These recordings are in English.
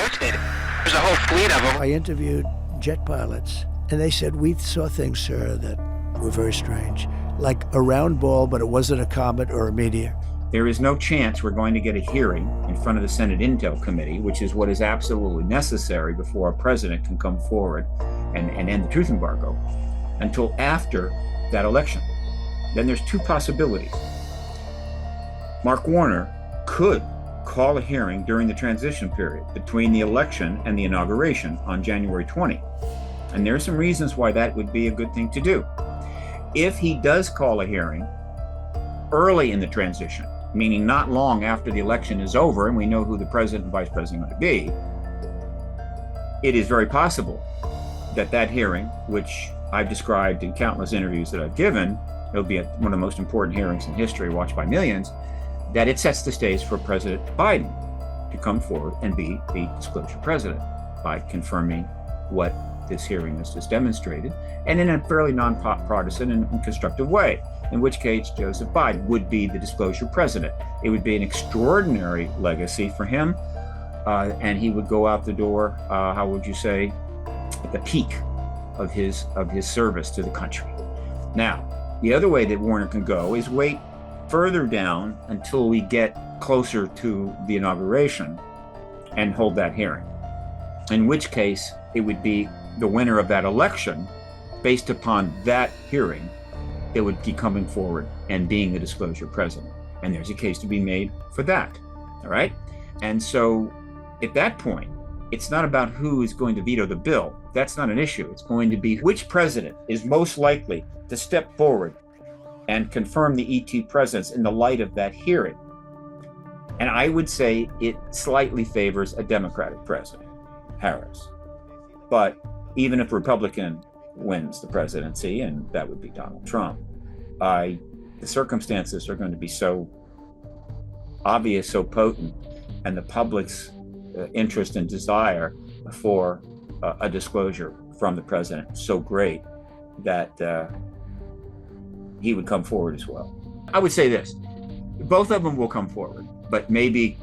roasted. There's a whole fleet of them. I interviewed jet pilots, and they said, we saw things, sir, that were very strange. Like a round ball, but it wasn't a comet or a meteor. There is no chance we're going to get a hearing in front of the Senate Intel Committee, which is what is absolutely necessary before a president can come forward and end the truth embargo, until after that election. Then there's two possibilities. Mark Warner could call a hearing during the transition period between the election and the inauguration on January 20. And there are some reasons why that would be a good thing to do. If he does call a hearing early in the transition, meaning not long after the election is over and we know who the president and vice president are going to be, it is very possible that that hearing, which I've described in countless interviews that I've given, it'll be one of the most important hearings in history, watched by millions, that it sets the stage for President Biden to come forward and be the disclosure president by confirming what this hearing has just demonstrated, and in a fairly nonpartisan and constructive way, in which case Joseph Biden would be the disclosure president. It would be an extraordinary legacy for him, and he would go out the door, how would you say, at the peak of his service to the country. Now, the other way that Warner can go is wait further down until we get closer to the inauguration and hold that hearing, in which case it would be the winner of that election, based upon that hearing, that would be coming forward and being the disclosure president. And there's a case to be made for that, all right? And so at that point, it's not about who is going to veto the bill. That's not an issue. It's going to be which president is most likely to step forward and confirm the ET presence in the light of that hearing. And I would say it slightly favors a Democratic president, Harris. But even if a Republican wins the presidency, and that would be Donald Trump, the circumstances are going to be so obvious, so potent, and the public's interest and desire for a disclosure from the president so great that he would come forward as well. I would say this, both of them will come forward, but maybe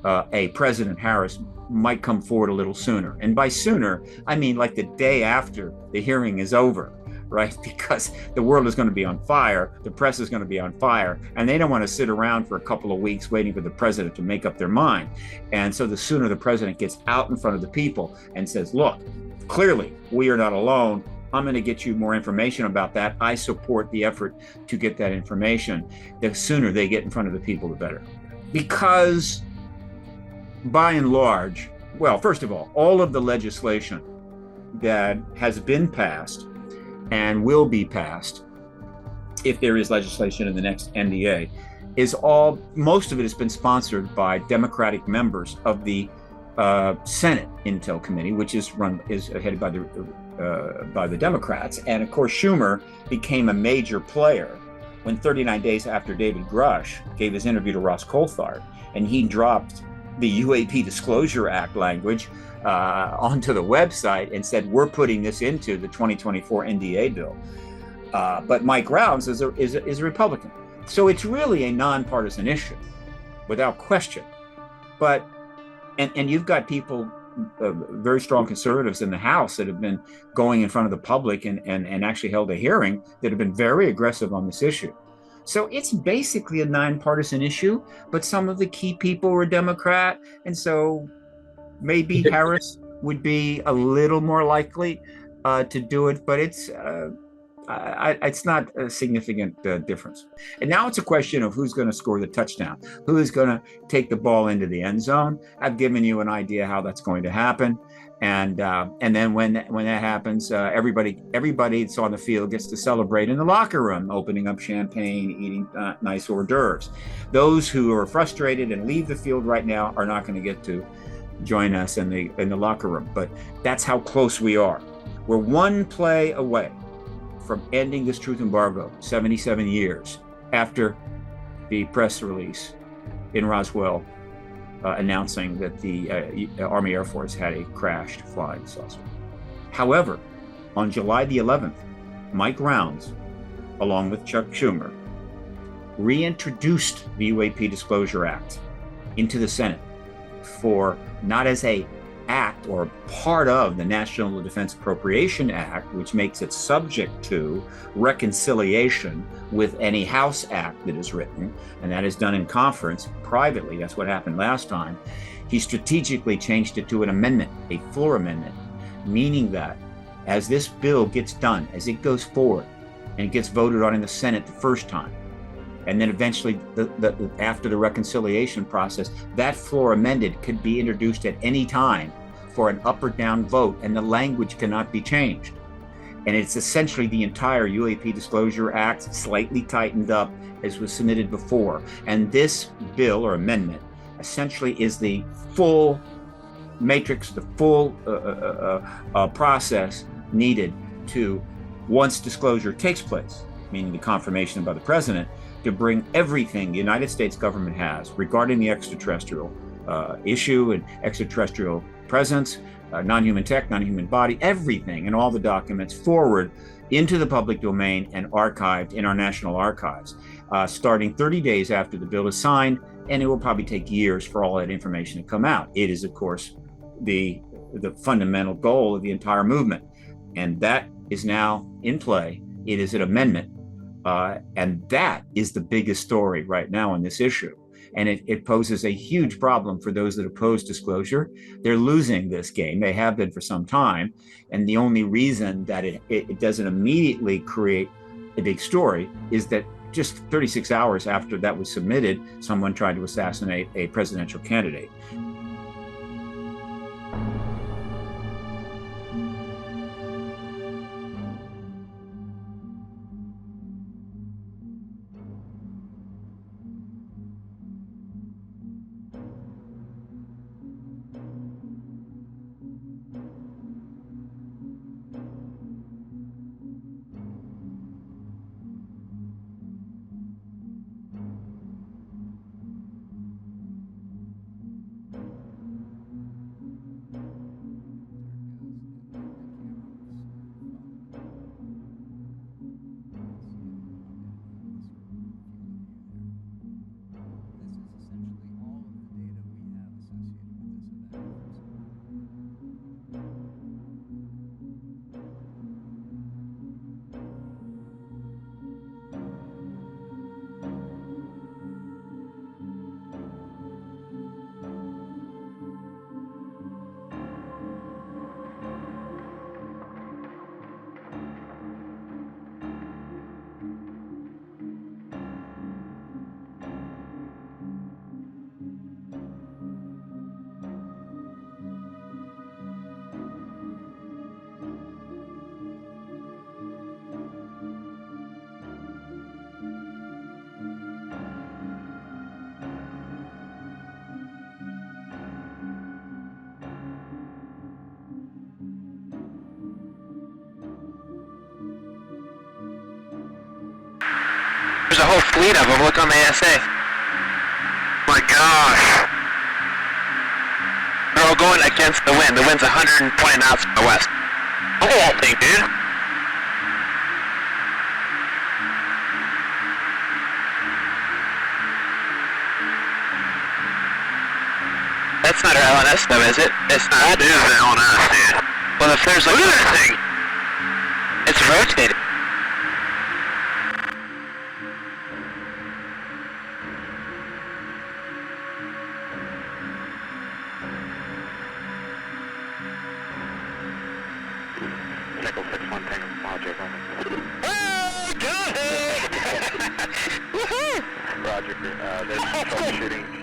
a President Harris might come forward a little sooner. And by sooner, I mean like the day after the hearing is over, right? Because the world is going to be on fire, the press is going to be on fire, and they don't want to sit around for a couple of weeks waiting for the president to make up their mind. And so the sooner the president gets out in front of the people and says, look, clearly we are not alone. I'm going to get you more information about that. I support the effort to get that information. The sooner they get in front of the people, the better. Because by and large, well, first of all of the legislation that has been passed and will be passed, if there is legislation in the next NDA, most of it has been sponsored by Democratic members of the Senate Intel Committee, which is headed by the Democrats. And of course, Schumer became a major player when 39 days after David Grush gave his interview to Ross Coulthard, and he dropped the UAP Disclosure Act language onto the website and said, we're putting this into the 2024 NDA bill. But Mike Rounds is a Republican. So it's really a nonpartisan issue, without question. But, and you've got people, very strong conservatives in the House that have been going in front of the public and actually held a hearing that have been very aggressive on this issue. So it's basically a nonpartisan issue, but some of the key people were Democrat. And so maybe Harris would be a little more likely to do it, but it's not a significant difference. And now it's a question of who's going to score the touchdown, who is going to take the ball into the end zone. I've given you an idea how that's going to happen. And then when that happens, everybody that's on the field gets to celebrate in the locker room, opening up champagne, eating nice hors d'oeuvres. Those who are frustrated and leave the field right now are not going to get to join us in the locker room. But that's how close we are. We're one play away from ending this truth embargo 77 years after the press release in Roswell announcing that the Army Air Force had a crashed flying saucer. However, on July the 11th, Mike Rounds, along with Chuck Schumer, reintroduced the UAP Disclosure Act into the Senate for not as a act or part of the National Defense Appropriation Act, which makes it subject to reconciliation with any House Act that is written, and that is done in conference privately. That's what happened last time. He strategically changed it to an amendment, a floor amendment, meaning that as this bill gets done, as it goes forward and it gets voted on in the Senate the first time, and then eventually after the reconciliation process, that floor amended could be introduced at any time for an up or down vote, and the language cannot be changed. And it's essentially the entire UAP Disclosure Act, slightly tightened up as was submitted before. And this bill or amendment essentially is the full matrix, the full process needed to, once disclosure takes place, meaning the confirmation by the president, to bring everything the United States government has regarding the extraterrestrial issue and extraterrestrial presence, non-human tech, non-human body, everything and all the documents forward into the public domain and archived in our national archives, starting 30 days after the bill is signed, and it will probably take years for all that information to come out. It is, of course, the fundamental goal of the entire movement, and that is now in play. It is an amendment. And that is the biggest story right now on this issue. And it poses a huge problem for those that oppose disclosure. They're losing this game. They have been for some time. And the only reason that it doesn't immediately create a big story is that just 36 hours after that was submitted, someone tried to assassinate a presidential candidate. There's a whole fleet of them. Look on the ASA. My gosh. They're all going against the wind. The wind's 120 knots from the west. Look at that thing, dude. That's not our LNS though, is it? It's not. That is the LNS, dude. Well, if there's like... Look at that thing! It's rotating. Nickel 6-1 Tango Roger. Oh, go ahead! Woohoo! Roger, there's troubleshooting.